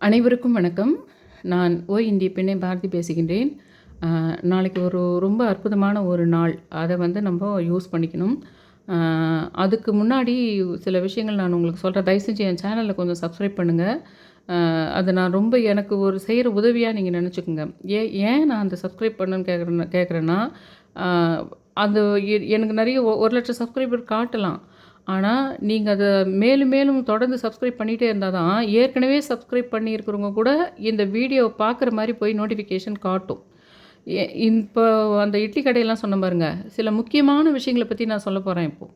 அனைவருக்கும் வணக்கம். நான் இந்திய பெண்ணை பாரதி பேசுகின்றேன். நாளைக்கு ரொம்ப அற்புதமான ஒரு நாள். அத நம்ப யூஸ் பண்ணிக்கணும். அ அதுக்கு முன்னாடி சில விஷயங்கள் நான் உங்களுக்கு சொல்றேன். தயவு செஞ்சு என் சேனல கொஞ்சம் சப்ஸ்கிரைப் பண்ணுங்க. அது நான் ரொம்ப எனக்கு செய்ற உதவியா நீங்க நெனச்சுக்கங்க. ஏன் நான் அந்த சப்ஸ்கிரைப் பண்ணணும்னு கேட்குறேன்னா, அ அது எனக்கு நெறைய 1,00,000 சப்ஸ்கிரைபர் காட்டலாம். ஆனா, நீங்க அத மேலும் மேலும் தொடர்ந்து சப்ஸ்கிரைப் பண்ணிட்டே இருந்தா தான், ஏற்கனவே சப்ஸ்கிரைப் பண்ணியிருக்கிறவங்க கூட இந்த வீடியோவ பார்க்குற மாரி போய் நோட்டிஃபிகேஷன் காட்டும். இப்போ அந்த இட்லி கடையெல்லாம் சொன்னேன் பாருங்க, சில முக்கியமான விஷயங்கள பத்தி நான் சொல்லப் போறேன் இப்போ.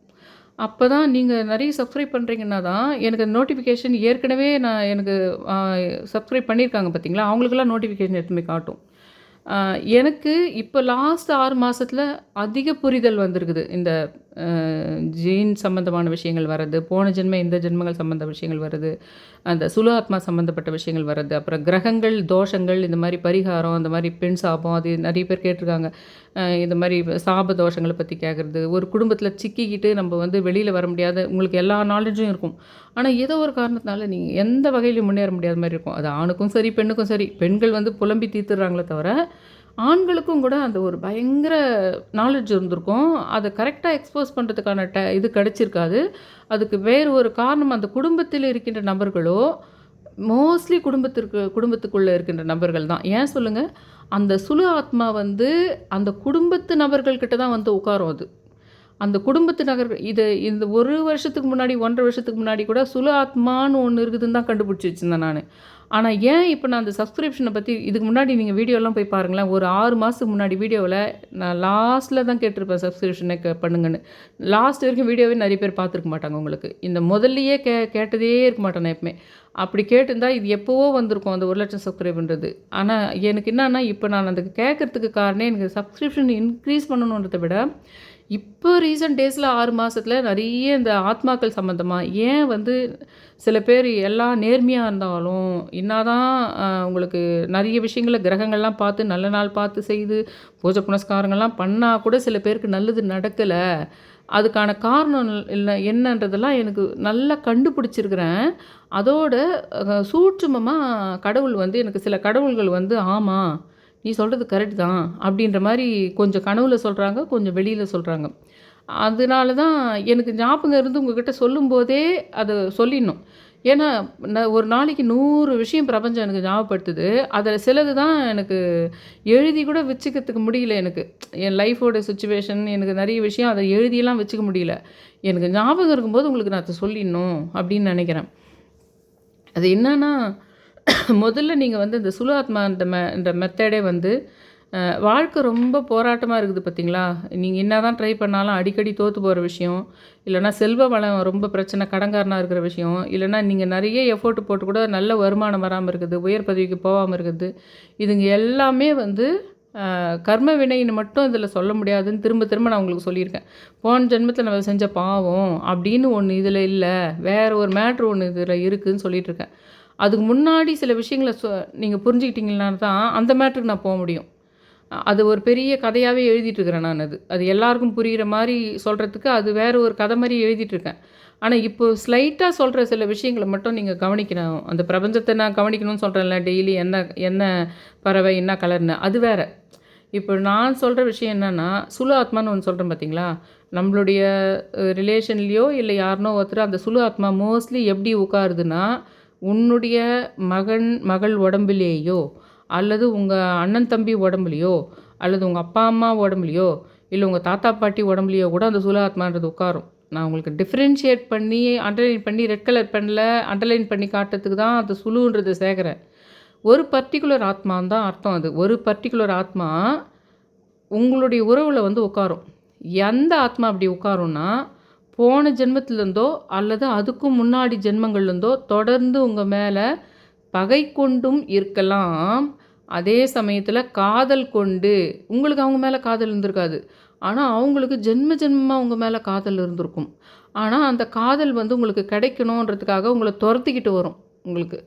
அப்பதான் நீங்க நெறைய சப்ஸ்கிரைப் பண்றீங்கன்னா தான், எனக்கு நோட்டிஃபிகேஷன் ஏற்கனவே எனக்கு அ சப்ஸ்கிரைப் பண்ணியிருக்காங்க பார்த்தீங்களா, அவங்களுக்கெல்லாம் நோட்டிஃபிகேஷன் எடுத்துன்னு போய் காட்டும். அ எனக்கு இப்போ லாஸ்ட் 6 மாசத்துல அதிக புரிதல் வந்திருக்குது. இந்த அ ஜீன் சம்மந்தமான விஷயங்கள் வர்றது, போன ஜென்மம், இந்த ஜென்மங்கள் சம்மந்த விஷயங்கள் வருது. அந்த சுலு ஆத்மா சம்மந்தப்பட்ட விஷயங்கள் வர்றது, அப்புறம் கிரகங்கள், தோஷங்கள், இந்த மாரி பரிகாரம், அந்த மாரி பெண் சாபம், அது நெறைய பேர் கேட்டுருக்காங்க. இந்த மாரி சாப தோஷங்கள பத்தி கேட்கறது, ஒரு குடும்பத்தில சிக்கிக்கிட்டு நம்ம வெளியில வர முடியாத உங்களுக்கு எல்லா நாலேட்ஜும் இருக்கும். ஆனா, ஏதோ ஒரு காரணத்தினால நீங்க எந்த வகையிலும் முன்னேற முடியாத மாரி இருக்கும். அது ஆணுக்கும் சரி, பெண்ணுக்கும் சரி. பெண்கள் புலம்பி தீர்த்துடுறாங்களே தவிர, ஆண்களுக்கும் கூட அந்த ஒரு பயங்கர நாலேட்ஜ் இருந்திருக்கும். அத கரெக்ட்டா எக்ஸ்போஸ் பண்றதுக்கான இது கிடைச்சிருக்காது. அதுக்கு வேறு ஒரு காரணம் அந்த குடும்பத்தில் இருக்கின்ற நபர்களோ, மோஸ்ட்லி குடும்பத்துக்குள்ள இருக்கின்ற நபர்கள் தான். ஏன் சொல்லுங்க? அந்த சுலு ஆத்மா அந்த குடும்பத்து நபர்கள் கிட்ட தான் உட்காரும் அது. அந்த குடும்பத்து நகர்கள் இந்த 1 வருஷத்துக்கு முன்னாடி, 1 1/2 வருஷத்துக்கு முன்னாடி கூட சுலு ஆத்மான்னு ஒண்ணு இருக்குதுன்னு தான் கண்டுபிடிச்சு வச்சிருந்தேன் நானு. ஆனா, ஏன் இப்ப நான் அந்த சப்ஸ்கிரிப்ஷன பத்தி இதுக்கு முன்னாடி நீங்க வீடியோலாம் போய் பாருங்களேன். ஒரு 6 மாசத்துக்கு முன்னாடி வீடியோவுல நான் லாஸ்ட்ல தான் கேட்டிருப்பேன் சப்ஸ்கிரிப்ஷன பண்ணுங்கன்னு. லாஸ்ட் வரைக்கும் வீடியோவே நெறைய பேர் பார்த்துருக்க மாட்டாங்க உங்களுக்கு. இந்த முதல்லயே கேட்டதே இருக்க மாட்டேன் நான் எப்பவுமே. அப்படி கேட்டிருந்தா இது எப்பவோ வந்திருக்கும் அந்த 1,00,000 சப்ஸ்கிரைப்ன்றது. ஆனா, எனக்கு என்னன்னா, இப்ப நான் அதுக்கு கேட்கறதுக்கு காரணம் எனக்கு சப்ஸ்கிரிப்ஷன் இன்க்ரீஸ் பண்ணணுன்றத விட இப்போ ரீசென்ட் டேஸில 6 மாசத்துல நெறைய இந்த ஆத்மாக்கள் சம்மந்தமா, ஏன் சில பேர் எல்லாம் நேர்மையா இருந்தாலும், என்னாதான் உங்களுக்கு நெறைய விஷயங்கள கிரகங்கள்லாம் பார்த்து, நல்ல நாள் பார்த்து செய்து, பூஜை புனஸ்காரங்கள்லாம் பண்ணா கூட சில பேருக்கு நல்லது நடக்கல. அதுக்கான காரணம் என்னன்றதெல்லாம் எனக்கு நல்லா கண்டுபிடிச்சிருக்கிறேன். அதோட சூட்சுமமா கடவுள் எனக்கு சில கடவுள்கள் ஆமா நீ சொல்றது கரெக்ட் தான். அப்படின்ற மாரி கொஞ்சம் கனவுல சொல்றாங்க, கொஞ்சம் வெளியில சொல்றாங்க. அதனால தான் எனக்கு ஞாபகம் இருந்து உங்ககிட்ட சொல்லும்போதே அத சொல்லிடணும். ஏன்னா, ஒரு நாளைக்கு 100 விஷயம் பிரபஞ்சம் எனக்கு ஞாபகப்படுத்துது. அதில சிலது தான் எனக்கு எழுதி கூட வச்சுக்கிறதுக்கு முடியல எனக்கு. என் லைஃபோட சிச்சுவேஷன் எனக்கு நெறைய விஷயம் அத எழுதியெல்லாம் வச்சுக்க முடியல. எனக்கு ஞாபகம் இருக்கும்போது உங்களுக்கு நான் அத சொல்லிடணும் அப்படின்னு நெனைக்கிறேன். அது என்னன்னா முதல்ல நீங்க இந்த சுலு ஆத்மா இந்த மெத்தடே வாழ்க்கை ரொம்ப போராட்டமா இருக்குது பார்த்தீங்களா? நீங்க என்னதான் ட்ரை பண்ணாலும் அடிக்கடி தோத்து போற விஷயம், இல்லன்னா செல்வ வளம் ரொம்ப பிரச்சனை, கடன்காரனா இருக்கிற விஷயம், இல்லன்னா நீங்க நெறைய எஃபோர்ட் போட்டு கூட நல்ல வருமானம் வராம இருக்குது, உயர் பதவிக்கு போகாம இருக்குது. இதுங்க எல்லாமே கர்ம வினைன்னு மட்டும் இதில சொல்ல முடியாதுன்னு திரும்ப திரும்ப நான் உங்களுக்கு சொல்லியிருக்கேன். போன ஜென்மத்தில நம்ம செஞ்ச பாவம் அப்படின்னு ஒண்ணு இதில இல்ல. வேற ஒரு மேட்ரு ஒண்ணு இதில இருக்குதுன்னு சொல்லிட்டுருக்கேன். அதுக்கு முன்னாடி சில விஷயங்கள நீங்க புரிஞ்சுக்கிட்டீங்கன்னா தான் அந்த மேட்டருக்கு நான் முடியும். அது ஒரு பெரிய கதையாவே எழுதிட்டுருக்கிறேன் நான் அது. அது எல்லாருக்கும் புரியிற மாரி சொல்றதுக்கு அது வேற ஒரு கதை மாரி எழுதிட்டுருக்கேன். ஆனா, இப்போ ஸ்லைட்டா சொல்ற சில விஷயங்கள மட்டும் நீங்க கவனிக்கணும். அந்த பிரபஞ்சத்த நான் கவனிக்கணும்னு சொல்றேன்ல, டெய்லி என்ன என்ன பறவை, என்ன கலர்ன்னு. அது வேற. இப்போ நான் சொல்ற விஷயம் என்னன்னா, சுலு ஆத்மான்னு ஒண்ணு சொல்றேன் பார்த்தீங்களா? நம்மளுடைய ரிலேஷன்லயோ இல்ல யாருனோ ஒருத்தர் அந்த சுலு ஆத்மா மோஸ்ட்லி எப்படி உட்காருதுன்னா, உன்னுடைய மகன், மகள் உடம்பிலேயோ, அல்லது உங்க அண்ணன், தம்பி உடம்புலயோ, அல்லது உங்க அப்பா, அம்மா உடம்புலயோ, இல்ல உங்க தாத்தா, பாட்டி உடம்புலயோ கூட அந்த சுலு ஆத்மான்றது உட்காரும். நான் உங்களுக்கு டிஃபரன்ஷியேட் பண்ணி, அண்டர்லைன் பண்ணி ரெட் கலர் பென்ல அண்டர்லைன் பண்ணி காட்டுறதுக்கு தான் அந்த சுலுன்றத சேர்க்குறேன். ஒரு பர்ட்டிகுலர் ஆத்மான்னு தான் அர்த்தம் அது. ஒரு பர்ட்டிகுலர் ஆத்மா உங்களுடைய உறவுல உட்காரும். எந்த ஆத்மா அப்படி உட்காரும்னா, போன ஜென்மத்திலேருந்தோ அல்லது அதுக்கும் முன்னாடி ஜென்மங்கள்லேருந்தோ தொடர்ந்து உங்க மேல பகை கொண்டும் இருக்கலாம். அதே சமயத்தில காதல் கொண்டு உங்களுக்கு அவங்க மேல காதல் இருந்திருக்காது. ஆனா, அவங்களுக்கு ஜென்ம ஜென்மமா உங்க மேல காதல் இருந்திருக்கும். ஆனா, அந்த காதல் உங்களுக்கு கிடைக்கணுன்றதுக்காக உங்கள தொரத்திக்கிட்டு வரும் உங்களுக்கு.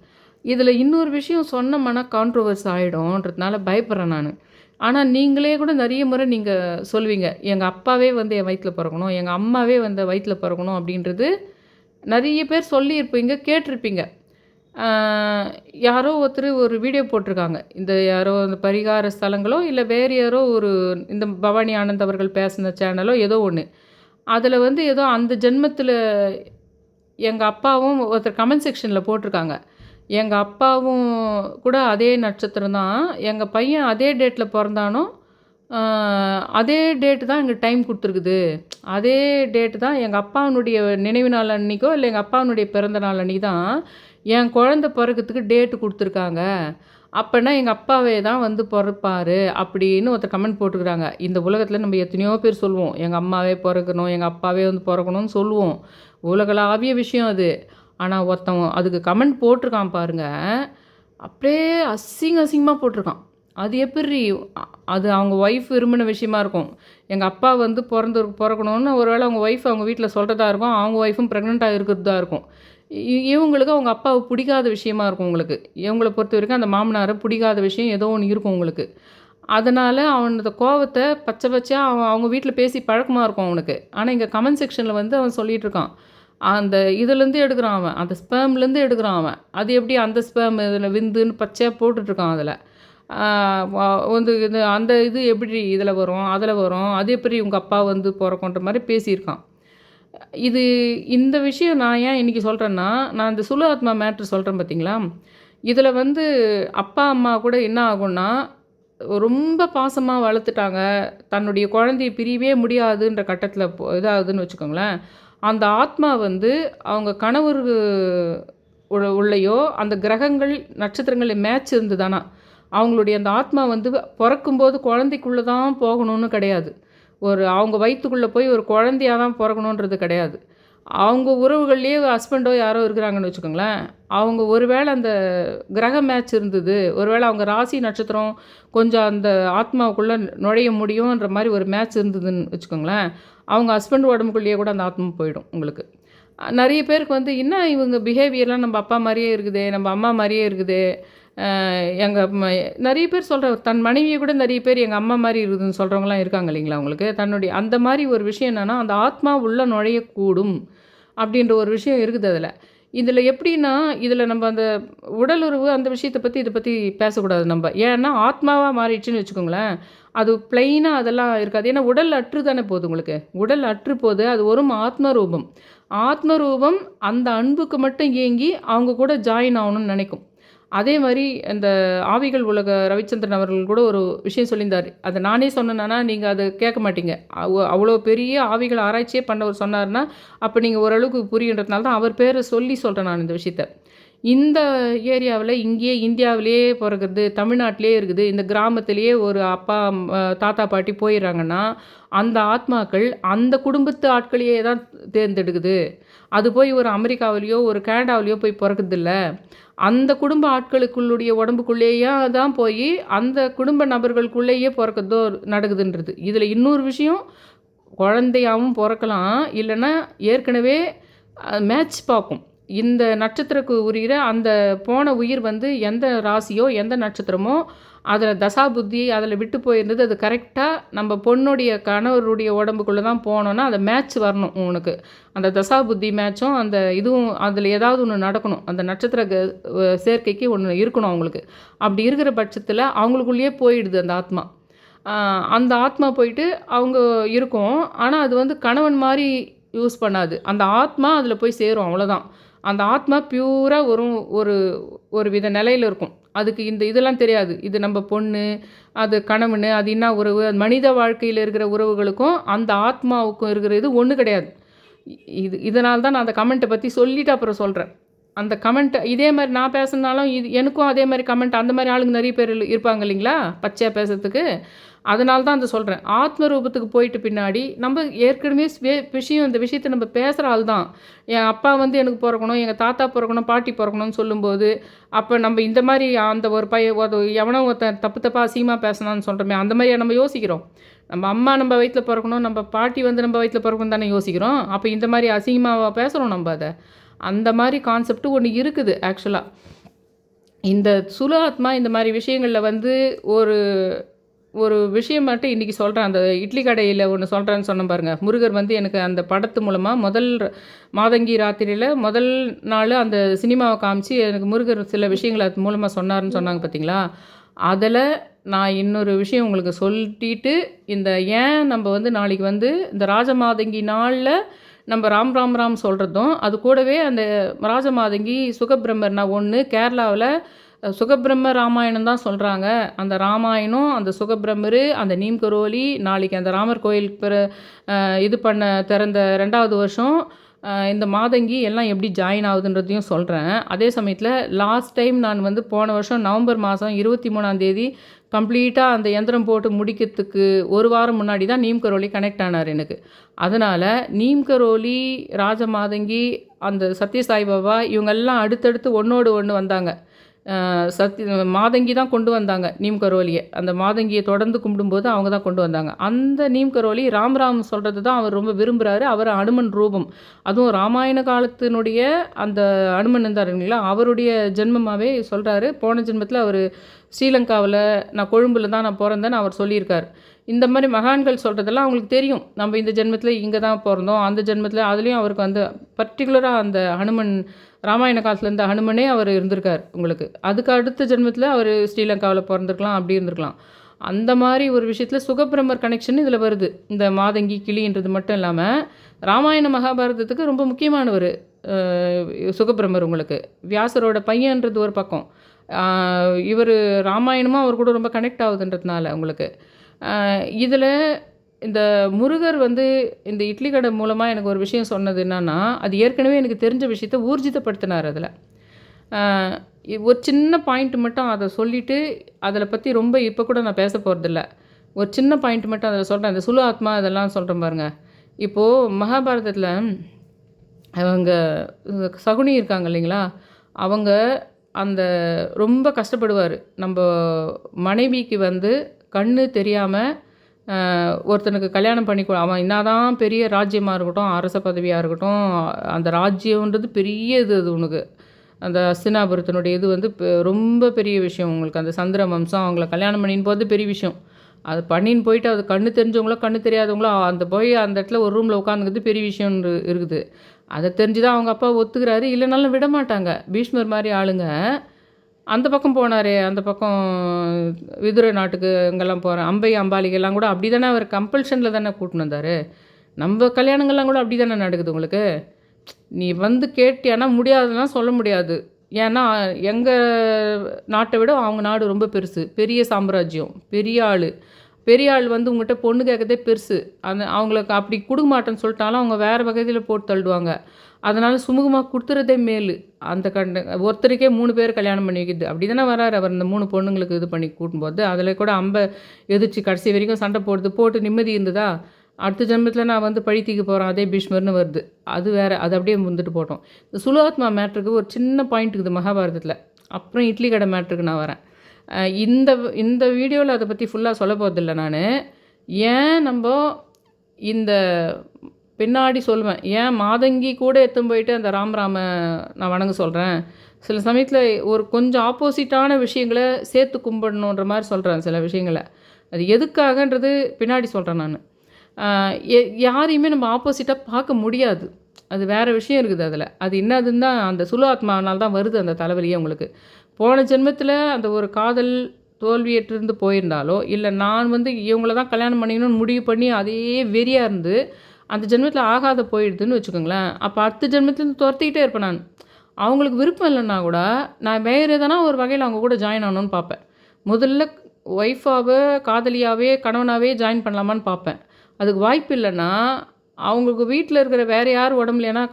இதில இன்னொரு விஷயம் சொன்னோம்னா கான்ட்ரோவர்ஸ் ஆயிடும்ன்றதுனால பயப்படுறேன் நானு. ஆனா, நீங்களே கூட நெறைய முறை நீங்க சொல்லுவீங்க. எங்க அப்பாவே என் வயித்துல பொறக்கணும். எங்க அம்மாவே வயித்துல பொறக்கணும் அப்படின்றது நெறைய பேர் சொல்லியிருப்பீங்க, கேட்டிருப்பீங்க. யாரோ ஒருத்தர் ஒரு வீடியோ போட்டிருக்காங்க. இந்த யாரோ அந்த பரிகார ஸ்தலங்களோ, இல்ல வேறு யாரோ ஒரு இந்த பவானி ஆனந்த் அவர்கள் பேசின சேனலோ ஏதோ ஒண்ணு. அதில வந்து ஏதோ அந்த ஜென்மத்தில எங்க அப்பாவும் ஒருத்தர் கமெண்ட் செக்ஷன்ல போட்டிருக்காங்க. எங்க அப்பாவும் கூட அதே நட்சத்திரம் தான். எங்க பையன் அதே டேட்ல பொறந்தானோ, அ அதே டேட் தான் எங்களுக்கு டைம் குடுத்துருக்குது. அதே டேட் தான் எங்க அப்பாவினுடைய நினைவு நாள் அன்னைக்கோ, இல்ல எங்க அப்பாவினுடைய பிறந்த நாள் அன்னைக்கு தான் என் குழந்தை பொறக்கறதுக்கு டேட் குடுத்துருக்காங்க. அப்பன்னா எங்க அப்பாவே தான் வந்து பொறப்பாரு அப்படின்னு ஒருத்தர் கமெண்ட் போட்டுருக்காங்க. இந்த உலகத்தில நம்ம எத்தனையோ பேர் சொல்லுவோம். எங்க அம்மாவே பொறக்கணும், எங்க அப்பாவே வந்து பொறக்கணும்னு சொல்லுவோம். உலகளாவிய விஷயம் அது. ஆனா ஒருத்தன் அதுக்கு கமெண்ட் போட்டிருக்கான் பாருங்க. அப்படியே அசிங்கமா போட்டிருக்கான். அது எப்பிட்ரி அது அவங்க ஒய்ஃப் விரும்பின விஷயமா இருக்கும். எங்க அப்பா வந்து பொறக்கணும்னு ஒரு வேளை அவங்க ஒய்ஃப் அவங்க வீட்ல சொல்றதா இருக்கும். அவங்க ஒய்ஃபும் பிரெக்னன்ட்டா இருக்கிறதா இருக்கும். இவங்களுக்கு அவங்க அப்பாவ பிடிக்காத விஷயமா இருக்கும் உங்களுக்கு. இவங்கள பொறுத்தவரைக்கும் அந்த மாமனார பிடிக்காத விஷயம் ஏதோ ஒண்ணு இருக்கும் உங்களுக்கு. அதனால அவனோட கோவத்த பச்சை பச்சையா அவங்க வீட்ல பேசி பழக்கமா இருக்கும் அவனுக்கு. ஆனா இங்க கமெண்ட் செக்ஷன்ல வந்து அவன் சொல்லிட்டு இருக்கான். அந்த இதுலேருந்து எடுக்குறான் அவன். அந்த ஸ்பெர்ம்லேருந்து எடுக்குறான் அவன். அது எப்படி அந்த ஸ்பெர்ம் இதில விந்துன்னு பச்சையா போட்டுட்ருக்கான் அதில. ஆ வ வந்து இது அந்த இது எப்படி இதில வரும்? அதில வரும். அது எப்படி உங்க அப்பா வந்து பொறக்குன்ற மாரி பேசியிருக்கான். இது இந்த விஷயம் நான் ஏன் இன்னைக்கு சொல்றேன்னா, நான் இந்த சுலு ஆத்மா மேட்ரு சொல்றேன் பார்த்தீங்களா? இதில வந்து அப்பா, அம்மா கூட என்ன ஆகும்னா, ரொம்ப பாசமா வளர்த்துட்டாங்க. தன்னுடைய குழந்தைய பிரியவே முடியாதுன்ற கட்டத்தில இதாகுதுன்னு வச்சுக்கோங்களேன். அந்த ஆத்மா வந்து அவங்க கணவர் உள்ளேயோ அந்த கிரகங்கள், நட்சத்திரங்கள் மேட்ச் இருந்ததானா, அவங்களுடைய அந்த ஆத்மா வந்து பொறக்கும்போது குழந்தைக்குள்ள தான் போகணும்னு கிடையாது. அவங்க வயித்துக்குள்ள போய் ஒரு குழந்தையா தான் பொறக்கணுன்றது கிடையாது. அவங்க உறவுகள்லேயே ஹஸ்பண்டோ யாரோ இருக்கிறாங்கன்னு வச்சுக்கோங்களேன். அவங்க ஒரு வேளை அந்த கிரக மேட்ச் இருந்தது. ஒரு வேளை அவங்க ராசி நட்சத்திரம் கொஞ்சம் அந்த ஆத்மாவுக்குள்ள நுழைய முடியுன்ற மாரி ஒரு மேட்ச் இருந்ததுன்னு வச்சுக்கோங்களேன். அவங்க ஹஸ்பண்ட் உடம்புக்குள்ளேயே கூட அந்த ஆத்மா போயிடும் உங்களுக்கு. நெறைய பேருக்கு வந்து என்ன இவங்க பிஹேவியர்லாம் நம்ம அப்பா மாரியே இருக்குதே, நம்ம அம்மா மாரியே இருக்குதே. எங்க நெறைய பேர் தன் மனைவிய கூட நெறைய பேர் எங்க அம்மா மாரி இருக்குதுன்னு சொல்கிறவங்கலாம் இருக்காங்க இல்லைங்களா உங்களுக்கு? தன்னுடைய அந்த மாரி ஒரு விஷயம் என்னன்னா, அந்த ஆத்மா உள்ள நுழையக்கூடும் அப்படின்ற ஒரு விஷயம் இருக்குது அதில. இதில எப்படின்னா, இதில நம்ம அந்த உடலுறவு அந்த விஷயத்த பத்தி இத பத்தி பேசக்கூடாது நம்ப. ஏன்னா ஆத்மாவா மாறிடுச்சுன்னு வச்சுக்கோங்களேன், அது பிளெயினா அதெல்லாம் இருக்காது. ஏன்னா உடல் அற்று தானே போகுது உங்களுக்கு. உடல் அற்று போது அது வெறும் ஆத்ம ரூபம். ஆத்ம ரூபம் அந்த அன்புக்கு மட்டும் ஏங்கி அவங்க கூட ஜாயின் ஆகணும்னு நினைக்கும். அதே மாரி இந்த ஆவிகள் உலக ரவிச்சந்திரன் அவர்கள் கூட ஒரு விஷயம் சொல்லியிருந்தாரு. அத நானே சொன்னேன்னா, நீங்க அத கேட்க மாட்டீங்க. அவ்வளோ பெரிய ஆவிகள் ஆராய்ச்சியே பண்ணவர் சொன்னாருன்னா, அப்ப நீங்க ஓரளவுக்கு புரியுன்றதுனால தான் அவர் பேர சொல்லி சொல்றேன் நான் இந்த விஷயத்த. இந்த ஏரியாவுல இங்கேயே இந்தியாவிலேயே பொறக்குறது, தமிழ்நாட்டிலேயே இருக்குது. இந்த கிராமத்திலேயே ஒரு அப்பா, தாத்தா, பாட்டி போயிர்றாங்கன்னா, அந்த ஆத்மாக்கள் அந்த குடும்பத்து ஆட்களையே தான் தேர்ந்தெடுக்குது. அது போய் ஒரு அமெரிக்காவிலயோ, ஒரு கனடாவிலயோ போய் பொறக்குறதில்ல. அந்த குடும்ப ஆட்களுக்குள்ளுடைய உடம்புக்குள்ளேயே தான் போயி, அந்த குடும்ப நபர்களுக்குள்ளேயே பொறக்கிறதோ நடக்குதுன்றது. இதில இன்னொரு விஷயம், குழந்தையாவும் பொறக்கலாம். இல்லன்னா ஏற்கனவே மேட்ச் பார்க்கும். இந்த நட்சத்திரக்கு உரியிற அந்த போன உயிர் வந்து எந்த ராசியோ, எந்த நட்சத்திரமோ, அதில தசாபுத்தி அதில விட்டு போயிருந்தது. அது கரெக்ட்டா நம்ம பொண்ணுடைய கணவருடைய உடம்புக்குள்ள தான் போனோன்னா, அது மேட்ச் வரணும் உனக்கு. அந்த தசாபுத்தி மேட்சும், அந்த இதுவும் அதில ஏதாவது ஒண்ணு நடக்கணும். அந்த நட்சத்திர சேர்க்கைக்கு ஒண்ணு இருக்கணும் அவங்களுக்கு. அப்படி இருக்கிற பட்சத்தில அவங்களுக்குள்ளேயே போயிடுது அந்த ஆத்மா. அந்த ஆத்மா போயிட்டு அவங்க இருக்கும். ஆனா, அது வந்து கணவன் மாரி யூஸ் பண்ணாது. அந்த ஆத்மா அதில போய் சேரும் அவ்வளோதான். அந்த ஆத்மா பியூரா ஒரு ஒரு வித நிலையில இருக்கும். அதுக்கு இந்த இதெல்லாம் தெரியாது. இது நம்ம பொண்ணு, அது கணவனு, அது என்ன உறவு, அது மனித வாழ்க்கையில இருக்கிற உறவுகளுக்கும், அந்த ஆத்மாவுக்கும் இருக்கிற இது ஒண்ணு கிடையாது. இதனால தான் நான் அந்த கமெண்ட்ட பத்தி சொல்லிட்டு அப்புறம் சொல்றேன். அந்த கமெண்ட் இதே மாரி நான் பேசுனாலும், எனக்கும் அதே மாரி கமெண்ட் அந்த மாரி ஆளுங்க நெறைய பேர் இருப்பாங்க இல்லைங்களா? பச்சையா பேசுறதுக்கு. அதனால தான் அத சொல்றேன். ஆத்ம ரூபத்துக்கு போயிட்டு பின்னாடி, நம்ம ஏற்கனவே இந்த விஷயத்த நம்ம பேசுற ஆள் தான். என் அப்பா வந்து எனக்கு பொறக்கணும், எங்க தாத்தா பொறக்கணும், பாட்டி பொறக்கணும்னு சொல்லும்போது, அப்ப நம்ம இந்த மாரி அந்த ஒரு எவனோ ஒருத்தன் தப்பு தப்பா அசிங்கமா பேசுனான்னு சொல்றோமே, அந்த மாரியா நம்ம யோசிக்கிறோம்? நம்ம அம்மா நம்ம வயித்துல பொறக்கணும், நம்ம பாட்டி வந்து நம்ம வயித்துல பொறக்கணும்னு தானே யோசிக்கிறோம். அப்ப இந்த மாரி அசிங்கமாவா பேசுறோம் நம்ப அத? அந்த மாரி கான்செப்ட் ஒண்ணு இருக்குது ஆக்சுவலா. இந்த சுலு ஆத்மா இந்த மாரி விஷயங்கள்ல வந்து ஒரு ஒரு விஷயம் மட்டும் இன்றைக்கி சொல்கிறேன். அந்த இட்லி கடையில் ஒன்று சொல்கிறேன்னு சொன்னேன் பாருங்க. முருகர் வந்து எனக்கு அந்த படத்து மூலமாக மாதங்கி ராத்திரியில் முதல் நாள் அந்த சினிமாவை காமிச்சு எனக்கு முருகர் சில விஷயங்கள் அது மூலமாக சொன்னார்ன்னு சொன்னாங்க பார்த்தீங்களா? அதில் நான் இன்னொரு விஷயம் உங்களுக்கு சொல்லிட்டு, இந்த ஏன் நம்ம வந்து நாளைக்கு வந்து இந்த ராஜமாதங்கி நாளில் நம்ம ராம் ராம் ராம் சொல்கிறதும், அது கூடவே அந்த ராஜமாதங்கி சுகபிரம்மர்னா ஒன்று கேரளாவில் சுகபிரம்ம ராமாயணம் தான் சொல்கிறாங்க. அந்த ராமாயணம், அந்த சுகபிரம்மரு, அந்த நீம் கரோலி, நாளைக்கு அந்த ராமர் கோயில் இது பண்ண திறந்த 2வது வருஷம் இந்த மாதங்கி எல்லாம் எப்படி ஜாயின் ஆகுதுன்றதையும் சொல்கிறேன். அதே சமயத்தில் லாஸ்ட் டைம் நான் வந்து போன வருஷம் நவம்பர் மாதம் 23ஆம் தேதி கம்ப்ளீட்டாக அந்த யந்திரம் போட்டு முடிக்கிறதுக்கு ஒரு வாரம் முன்னாடி தான் நீம் கரோலி கனெக்ட் ஆனார் எனக்கு. அதனால் நீம் கரோலி, ராஜமாதங்கி, அந்த சத்ய சாய்பாபா இவங்கெல்லாம் அடுத்தடுத்து ஒன்றோடு ஒன்று வந்தாங்க. மாதங்கி தான் கொண்டு வந்தாங்க நீம் கரோலியை. அந்த மாதங்கியை தொடர்ந்து கும்பிடும்போது அவங்க தான் கொண்டு வந்தாங்க. அந்த நீம் கரோலி ராம் சொல்கிறது தான் அவர் ரொம்ப விரும்புகிறாரு. அவர் அனுமன் ரூபம். அதுவும் ராமாயண காலத்தினுடைய அந்த அனுமன் இருந்தார் இல்லைங்களா, அவருடைய ஜென்மமாகவே சொல்கிறாரு. போன ஜென்மத்தில் அவர் ஸ்ரீலங்காவில் நான் கொழும்பில் தான் நான் பிறந்தேன்னு அவர் சொல்லியிருக்கார். இந்த மாதிரி மகான்கள் சொல்கிறதெல்லாம் அவங்களுக்கு தெரியும். நம்ம இந்த ஜென்மத்தில் இங்கே தான் பிறந்தோம், அந்த ஜென்மத்தில் அதுலேயும் அவருக்கு வந்து பர்டிகுலராக அந்த ஹனுமன் ராமாயண காலத்தில் இருந்த ஹனுமனே அவர் இருந்திருக்கார் உங்களுக்கு. அதுக்கு அடுத்த ஜென்மத்தில் அவர் ஸ்ரீலங்காவில் பிறந்திருக்கலாம், அப்படி இருந்திருக்கலாம். அந்த மாதிரி ஒரு விஷயத்தில் சுகபிரம்மர் கனெக்ஷன் இதில் வருது. இந்த மாதங்கி கிளின்றது மட்டும் இல்லாமல் ராமாயண மகாபாரதத்துக்கு ரொம்ப முக்கியமானவர் சுகபிரம்மர் உங்களுக்கு. வியாசரோட பையன்றது ஒரு பக்கம், இவர் ராமாயணமும் அவர் கூட ரொம்ப கனெக்ட் ஆகுதுன்றதுனால உங்களுக்கு. இதில் இந்த முருகர் வந்து இந்த இட்லி கடை மூலமாக எனக்கு ஒரு விஷயம் சொன்னது என்னென்னா, அது ஏற்கனவே எனக்கு தெரிஞ்ச விஷயத்த ஊர்ஜிதப்படுத்தினார் அதில். ஒரு சின்ன பாயிண்ட் மட்டும் அதை சொல்லிவிட்டு அதில் பற்றி ரொம்ப இப்போ கூட நான் பேச போகிறதில்ல. ஒரு சின்ன பாயிண்ட் மட்டும் அதில் சொல்கிறேன். அந்த சுலு ஆத்மா இதெல்லாம் சொல்கிறேன் பாருங்கள். இப்போது மகாபாரதத்தில் அவங்க சகுனி இருக்காங்க இல்லைங்களா, அவங்க அந்த ரொம்ப கஷ்டப்படுவார். நம்ம மனைவிக்கு வந்து கண்ணு தெரியாமல் ஒருத்தனுக்கு கல்யாணம் பண்ணி அவன் என்னதான் பெரிய ராஜ்யமாக இருக்கட்டும், அரச பதவியாக இருக்கட்டும், அந்த ராஜ்யம்ன்றது பெரிய இது. அது உனக்கு அந்த அஸ்தினாபுரத்தினுடைய இது வந்து ரொம்ப பெரிய விஷயம். உங்களுக்கு அந்த சந்திர வம்சம் அவங்கள கல்யாணம் பண்ணின்னு போகிறது பெரிய விஷயம். அது பண்ணின்னு போயிட்டு அது கண்ணு தெரிஞ்சவங்களோ கண்ணு தெரியாதவங்களோ அந்த போய் அந்த இடத்துல ஒரு ரூமில் உட்காந்துக்கிறது பெரிய விஷயம் இருக்குது. அதை தெரிஞ்சு தான் அவங்க அப்பா ஒத்துக்கிறாரு. இல்லைனாலும் விட மாட்டாங்க. பீஷ்மர் மாதிரி ஆளுங்க அந்த பக்கம் போனார். அந்த பக்கம் விதுர நாட்டுக்கு இங்கெல்லாம் போகிறேன், அம்பை அம்பாலிகள்லாம் கூட அப்படி தானே அவர் கம்பல்ஷனில் தானே கூட்டின்னு வந்தார். நம்ம கல்யாணங்கள்லாம் கூட அப்படி தானே நடக்குது உங்களுக்கு. நீ வந்து கேட்டியானா முடியாதுன்னா சொல்ல முடியாது. ஏன்னா எங்கள் நாட்டை விட அவங்க நாடு ரொம்ப பெருசு, பெரிய சாம்ராஜ்யம், பெரிய ஆள் வந்து உங்கள்கிட்ட பொண்ணு கேட்கறதே பெருசு. அவங்களுக்கு அப்படி கொடுக்க மாட்டேன்னு சொல்லிட்டாலும் அவங்க வேறு வகையில் போட்டு தள்ளுவாங்க. அதனால் சுமூகமாக கொடுத்துறதே மேல். அந்த ஒருத்தருக்கே 3 பேர் கல்யாணம் பண்ணி வைக்கிது. அப்படி தானே வராரு அவர் இந்த 3 பொண்ணுங்களுக்கு இது பண்ணி கூட்டும்போது. அதில் கூட எதிர்த்து கடைசி வரைக்கும் சண்டை போட்டு நிம்மதி இருந்ததா, அடுத்த ஜென்மத்தில் நான் வந்து பழி தீக்க போகிறேன் அதே பீஷ்மர்னு வருது. அது வேறு, அது அப்படியே முந்துட்டு போட்டோம். இந்த சுலோத்மா மேட்ருக்கு ஒரு சின்ன பாயிண்ட் இருக்குது மகாபாரதத்தில். அப்புறம் இட்லி கடை மேட்ருக்கு நான் வரேன். இந்த வீடியோவில் அதை பற்றி ஃபுல்லாக சொல்ல போகிறதில்ல நான். ஏன் நம்ம இந்த பின்னாடி சொல்லுவேன், ஏன் மாதங்கி கூட எடுத்துன்னு போயிட்டு அந்த ராம நான் வணங்க சொல்கிறேன். சில சமயத்தில் ஒரு கொஞ்சம் ஆப்போசிட்டான விஷயங்களை சேர்த்து கும்பிடணுன்ற மாதிரி சொல்கிறேன் சில விஷயங்களை. அது எதுக்காகன்றது பின்னாடி சொல்கிறேன் நான். யாரையுமே நம்ம ஆப்போசிட்டாக பார்க்க முடியாது. அது வேறு விஷயம் இருக்குது அதில். அது என்னதுன்னு தான் அந்த சுலு ஆத்மானால் தான் வருது அந்த தலைவலியே உங்களுக்கு. போன ஜென்மத்தில் அந்த ஒரு காதல் தோல்வியற்றிருந்து போயிருந்தாலோ, இல்லை நான் வந்து இவங்கள தான் கல்யாணம் பண்ணிக்கணும்னு முடிவு பண்ணி அதே வெறியாக இருந்து அந்த ஜென்மத்தில் ஆகாத போயிடுதுன்னு வச்சுக்கோங்களேன். அப்போ அடுத்த ஜென்மத்துலேருந்து துரத்திக்கிட்டே இருப்பேன் நான். அவங்களுக்கு விருப்பம் இல்லைன்னா கூட நான் வேறு எதனா ஒரு வகையில் அவங்க கூட ஜாயின் ஆகணும்னு பார்ப்பேன். முதல்ல ஒய்ஃபாகவே காதலியாகவே கணவனாகவே ஜாயின் பண்ணலாமான்னு பார்ப்பேன். அதுக்கு வாய்ப்பு இல்லைன்னா அவங்களுக்கு வீட்டில் இருக்கிற வேறு யார் உடம்புலையானா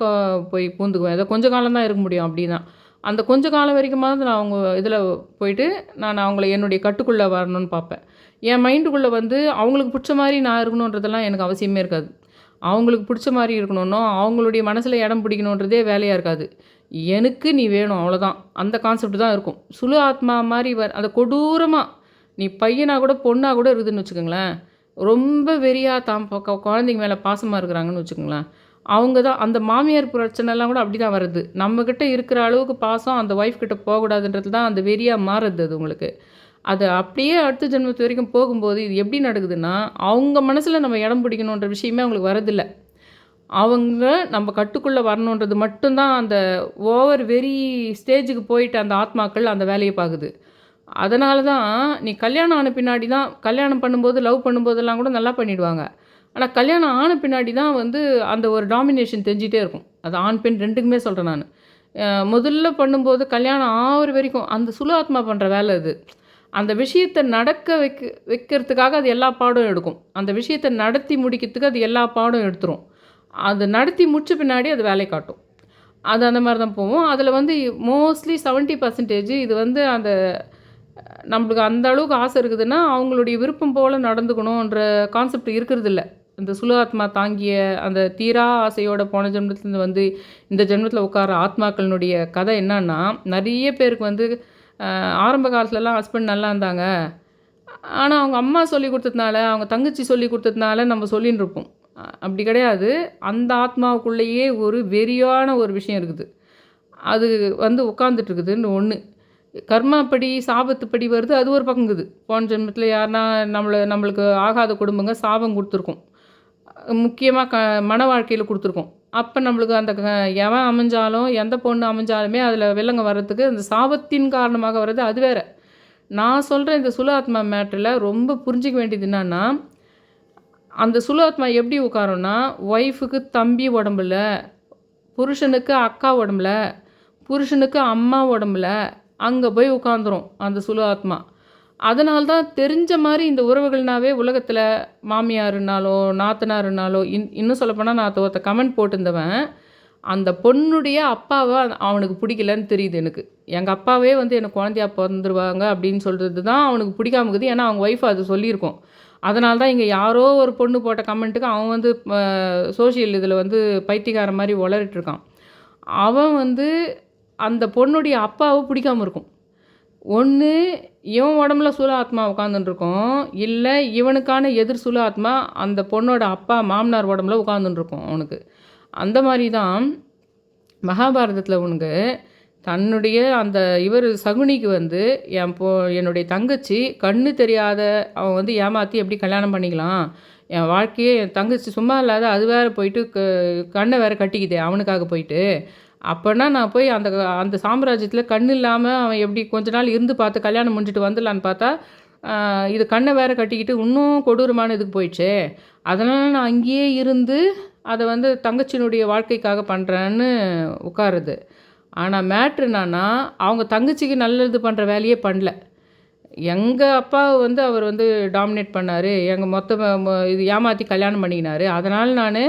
போய் பூந்துக்குவேன். ஏதோ கொஞ்சம் காலம் தான் இருக்க முடியும். அப்படி தான் அந்த கொஞ்ச காலம் வரைக்குமாவது நான் அவங்க இதில் போயிட்டு நான் அவங்கள என்னுடைய கட்டுக்குள்ளே வரணும்னு பார்ப்பேன். என் மைண்டுக்குள்ளே வந்து அவங்களுக்கு பிடிச்ச மாதிரி நான் இருக்கணுன்றதெல்லாம் எனக்கு அவசியமே இருக்காது. அவங்களுக்கு பிடிச்ச மாதிரி இருக்கணும்னோ அவங்களுடைய மனசில் இடம் பிடிக்கணுன்றதே வேலையாக இருக்காது. எனக்கு நீ வேணும் அவ்வளோதான். அந்த கான்செப்ட் தான் இருக்கும். சுலு ஆத்மா மாதிரி அந்த கொடூரமாக நீ பையனாக கூட பொண்ணாக கூட இருக்குதுன்னு வச்சுக்கோங்களேன், ரொம்ப வெறியாக தான் குழந்தைங்க மேலே பாசமாக இருக்கிறாங்கன்னு வச்சுக்கோங்களேன், அவங்க தான் அந்த மாமியார் பிரச்சனைலாம் கூட அப்படி தான் வருது. நம்மக்கிட்ட இருக்கிற அளவுக்கு பாசம் அந்த ஒய்ஃப் கிட்ட போகக்கூடாதுன்றது தான் அந்த வெறியாக மாறுது அது உங்களுக்கு. அது அப்படியே அடுத்த ஜென்மத்து வரைக்கும் போகும்போது இது எப்படி நடக்குதுன்னா, அவங்க மனசில் நம்ம இடம் பிடிக்கணுன்ற விஷயமே அவங்களுக்கு வரதில்ல. அவங்க நம்ம கட்டுக்குள்ளே வரணுன்றது மட்டும்தான் அந்த ஓவர் வெரி ஸ்டேஜுக்கு போயிட்டு அந்த ஆத்மாக்கள் அந்த வேலையை பார்க்குது. அதனால தான் நீ கல்யாணம் ஆன பின்னாடி தான் கல்யாணம் பண்ணும்போது, லவ் பண்ணும்போதெல்லாம் கூட நல்லா பண்ணிடுவாங்க. ஆனா கல்யாணம் ஆன பின்னாடி தான் வந்து அந்த ஒரு டாமினேஷன் தெரிஞ்சிட்டே இருக்கும். அது ஆண், பெண் 2க்குமே சொல்றேன் நானு. முதல்ல பண்ணும்போது கல்யாணம் ஆவுற வரைக்கும் அந்த சுலு ஆத்மா பண்ற வேலை அது. அந்த விஷயத்த நடக்க வைக்கிறதுக்காக அது எல்லா பாடம் எடுக்கும். அந்த விஷயத்த நடத்தி முடிக்கிறதுக்கு அது எல்லா பாடம் எடுத்துரும். அது நடத்தி முடிச்ச பின்னாடி அது வேலை காட்டும். அது அந்த மாரி தான் போவும். அதில வந்து மோஸ்ட்லி 70% இது வந்து அந்த நம்மளுக்கு அந்த அளவுக்கு ஆசை இருக்குதுன்னா, அவங்களுடைய விருப்பம் போல நடந்துக்கணுன்ற கான்செப்ட் இருக்கிறதில்ல. இந்த சுலு ஆத்மா தாங்கிய அந்த தீரா ஆசையோட போன ஜென்மத்திலேருந்து வந்து இந்த ஜென்மத்தில உட்கார ஆத்மாக்களினுடைய கதை என்னன்னா, நெறைய பேருக்கு வந்து ஆரம்ப காலத்துலலாம் ஹஸ்பண்ட் நல்லா இருந்தாங்க. ஆனா, அவங்க அம்மா சொல்லிக் குடுத்ததுனால, அவங்க தங்கச்சி சொல்லிக் குடுத்ததுனால நம்ம சொல்லின்னு இருப்போம். அப்படி கிடையாது. அந்த ஆத்மாவுக்குள்ளேயே ஒரு வெறியான ஒரு விஷயம் இருக்குது. அது வந்து உட்காந்துட்டு இருக்குதுன்னு ஒண்ணு. கர்மாப்படி, சாபத்துப்படி வருது. அது ஒரு பக்கம் இருக்குது. போன ஜென்மத்தில யாருனா நம்மளுக்கு ஆகாத குடும்பங்க சாபம் குடுத்துருக்கும். முக்கியமா மன வாழ்க்கையில குடுத்துருக்கும். அப்ப நம்மளுக்கு அந்த எவன் அமைஞ்சாலும், எந்த பொண்ணு அமைஞ்சாலுமே அதில வில்லங்க வர்றதுக்கு அந்த சாபத்தின் காரணமாக வர்றது அது வேற. நான் சொல்ற இந்த சுலு ஆத்மா மேட்டர்ல ரொம்ப புரிஞ்சுக்க வேண்டியது என்னன்னா, அந்த சுலு ஆத்மா எப்படி உட்காரும்னா, ஒய்ஃபுக்கு தம்பி உடம்புல, புருஷனுக்கு அக்கா உடம்புல, புருஷனுக்கு அம்மா உடம்புல, அங்க போய் உட்காந்துரும் அந்த சுலு ஆத்மா. அதனால தான் தெரிஞ்ச மாரி இந்த உறவுகள்னாவே உலகத்தில மாமியாருன்னாலோ, நாத்தனாருன்னாலோ, இன்னும் சொல்லப்போனா நான் ஒருத்த கமெண்ட் போட்டிருந்தவன், அந்த பொண்ணுடைய அப்பாவ அவனுக்கு பிடிக்கலன்னு தெரியுது எனக்கு. எங்க அப்பாவே வந்து எனக்கு குழந்தையா பொறந்துருவாங்க அப்படின்னு சொல்றது தான் அவனுக்கு பிடிக்காம இருக்குது. ஏன்னா, அவங்க ஒய்ஃப் அது சொல்லியிருக்கும். அதனால தான் இங்க யாரோ ஒரு பொண்ணு போட்ட கமெண்ட்டுக்கு அவன் வந்து சோஷியல் இதில வந்து பைத்தியக்காரன் மாரி உளறிட்டு இருக்கான். அவன் வந்து அந்த பொண்ணுடைய அப்பாவ பிடிக்காம இருக்கும். ஒண்ணு இவன் உடம்புல சூல ஆத்மா உட்காந்துட்டுருக்கும். இல்ல இவனுக்கான எதிர் சூல ஆத்மா அந்த பொண்ணோட அப்பா, மாமனார் உடம்புல உட்காந்துட்டுருக்கும் அவனுக்கு. அந்த மாரி தான் மகாபாரதத்தில உனக்கு தன்னுடைய அந்த சகுனிக்கு வந்து என்னுடைய தங்கச்சி கண்ணு தெரியாத அவன் வந்து ஏமாத்தி எப்படி கல்யாணம் பண்ணிக்கலாம்? என் வாழ்க்கையே என் தங்கச்சி சும்மா இல்லாத அது வேற போயிட்டு கண்ண வேற கட்டிக்குதே அவனுக்காக போயிட்டு. அப்பன்னா நான் போய் அந்த அந்த சாம்ராஜ்யத்தில கண் இல்லாம அவன் எப்படி கொஞ்ச நாள் இருந்து பார்த்து கல்யாணம் முடிஞ்சுட்டு வந்துடலான்னு பார்த்தா, இது கண்ண வேற கட்டிக்கிட்டு இன்னும் கொடூரமான இதுக்கு போயிடுச்சே. அதனால நான் அங்கேயே இருந்து அத வந்து தங்கச்சியினுடைய வாழ்க்கைக்காக பண்றேன்னு உட்காருது. ஆனா மேட்ரு என்னான்னா, அவங்க தங்கச்சிக்கு நல்லது பண்ற வேலையே பண்ணல. எங்க அப்பாவ வந்து அவர் வந்து டாமினேட் பண்ணாரு. எங்க மொத்த இது ஏமாத்தி கல்யாணம் பண்ணிக்கினாரு. அதனால நானு